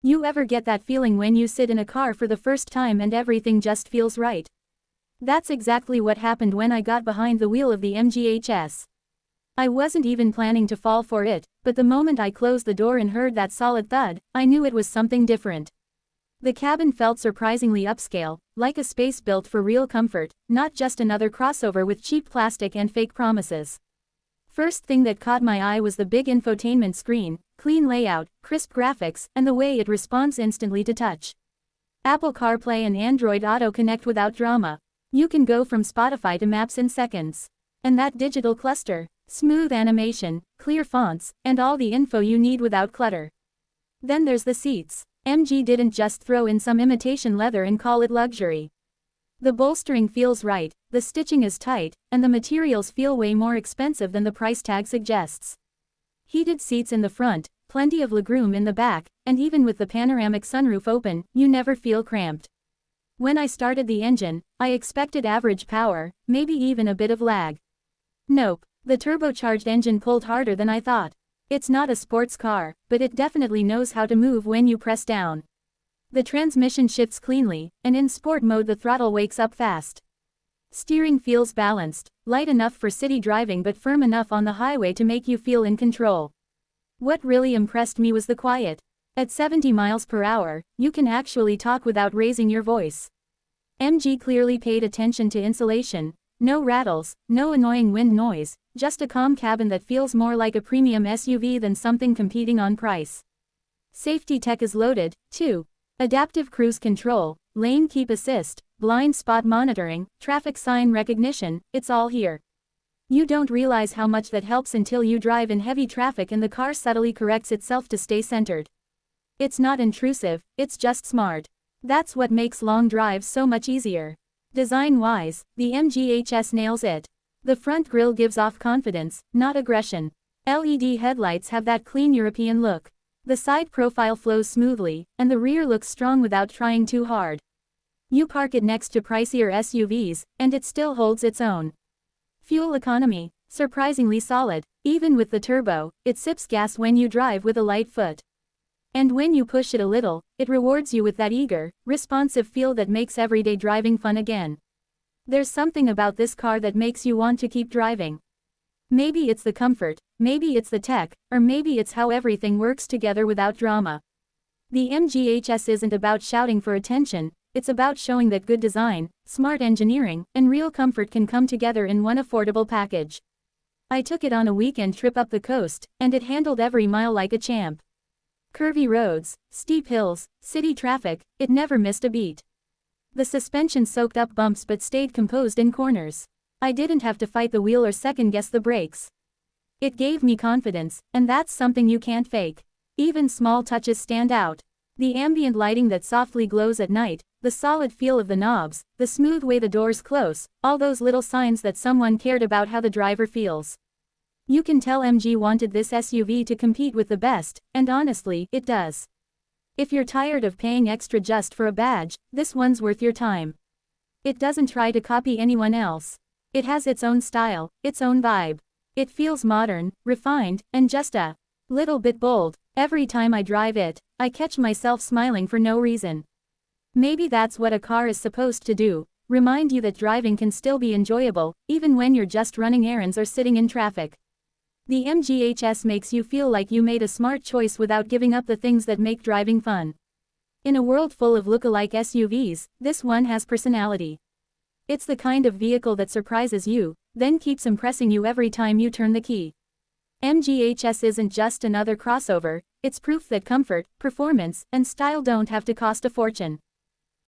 You ever get that feeling when you sit in a car for the first time and everything just feels right? That's exactly what happened when I got behind the wheel of the MGHS. I wasn't even planning to fall for it, but the moment I closed the door and heard that solid thud, I knew it was something different. The cabin felt surprisingly upscale, like a space built for real comfort, not just another crossover with cheap plastic and fake promises. First thing that caught my eye was the big infotainment screen, clean layout, crisp graphics, and the way it responds instantly to touch. Apple CarPlay and Android Auto connect without drama. You can go from Spotify to Maps in seconds. And that digital cluster, smooth animation, clear fonts, and all the info you need without clutter. Then there's the seats. MG didn't just throw in some imitation leather and call it luxury. The bolstering feels right, the stitching is tight, and the materials feel way more expensive than the price tag suggests. Heated seats in the front, plenty of legroom in the back, and even with the panoramic sunroof open, you never feel cramped. When I started the engine, I expected average power, maybe even a bit of lag. Nope, the turbocharged engine pulled harder than I thought. It's not a sports car, but it definitely knows how to move when you press down. The transmission shifts cleanly, and in sport mode the throttle wakes up fast. Steering feels balanced, light enough for city driving but firm enough on the highway to make you feel in control. What really impressed me was the quiet. At 70 miles per hour, you can actually talk without raising your voice. MG clearly paid attention to insulation. No rattles, no annoying wind noise, just a calm cabin that feels more like a premium SUV than something competing on price. Safety tech is loaded, too. Adaptive cruise control, lane keep assist, blind spot monitoring, traffic sign recognition, it's all here. You don't realize how much that helps until you drive in heavy traffic and the car subtly corrects itself to stay centered. It's not intrusive, it's just smart. That's what makes long drives so much easier. Design-wise, the MGHS nails it. The front grille gives off confidence, not aggression. LED headlights have that clean European look. The side profile flows smoothly, and the rear looks strong without trying too hard. You park it next to pricier SUVs, and it still holds its own. Fuel economy, surprisingly solid. Even with the turbo, it sips gas when you drive with a light foot. And when you push it a little, it rewards you with that eager, responsive feel that makes everyday driving fun again. There's something about this car that makes you want to keep driving. Maybe it's the comfort, maybe it's the tech, or maybe it's how everything works together without drama. The MGHS isn't about shouting for attention, it's about showing that good design, smart engineering, and real comfort can come together in one affordable package. I took it on a weekend trip up the coast, and it handled every mile like a champ. Curvy roads, steep hills, city traffic, it never missed a beat. The suspension soaked up bumps but stayed composed in corners. I didn't have to fight the wheel or second-guess the brakes. It gave me confidence, and that's something you can't fake. Even small touches stand out. The ambient lighting that softly glows at night, the solid feel of the knobs, the smooth way the doors close, all those little signs that someone cared about how the driver feels. You can tell MG wanted this SUV to compete with the best, and honestly, it does. If you're tired of paying extra just for a badge, this one's worth your time. It doesn't try to copy anyone else. It has its own style, its own vibe. It feels modern, refined, and just a little bit bold. Every time I drive it, I catch myself smiling for no reason. Maybe that's what a car is supposed to do, remind you that driving can still be enjoyable, even when you're just running errands or sitting in traffic. The MGHS makes you feel like you made a smart choice without giving up the things that make driving fun. In a world full of look-alike SUVs, this one has personality. It's the kind of vehicle that surprises you, then keeps impressing you every time you turn the key. MGHS isn't just another crossover, it's proof that comfort, performance, and style don't have to cost a fortune.